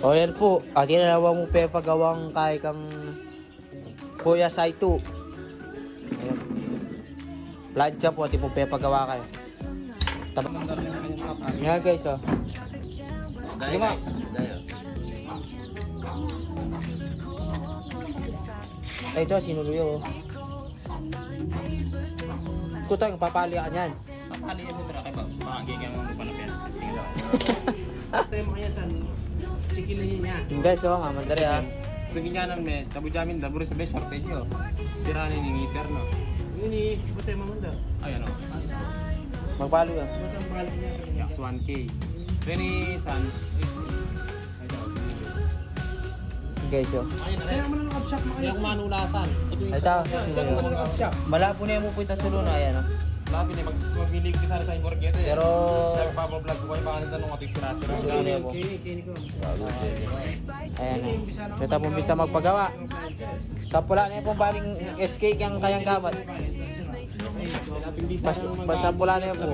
O yan po, ginalawa mo pagawang kay kang Kuya Saito. Ayan. Plancha po, ati po pagawa kayo. Yan guys, oh. Dahil guys, dahil. Ay, ito, sinuluyo, oh. Kutang, papali ka niyan. Papali yan sila kayo ba? Makagiging mo pa na pera. Testing lang. Ito yung mga yasan. Sikilin niya. Yung guys, oh, nga, mandari, ah. Sa ginyanan me, tabu jamin daburo sa best shortage yo. Sira ni ngiter no. Yun eh, ba't tayo mamanda? Ay ano. Magpalo ka. Ba't ang balik niya? Yax 1K. Then san. Guys, oh. Kaya mo na nakapshop Kaya makayasan. kumanulasan. Ito, sinuluyo. Malabo na yung pupunta sa luno, ayan, oh. Labi ni magbilig ka sana sa Imborgete. Pero, nagpa-vlog ko pa ni tanong ating sira-sira. Sinuluyo po. Kini ko. Ayan, oh. Ito po bisa magpagawa. Sa pula na yung pong baling SK kang kayang gamat. Basta pula na yun po.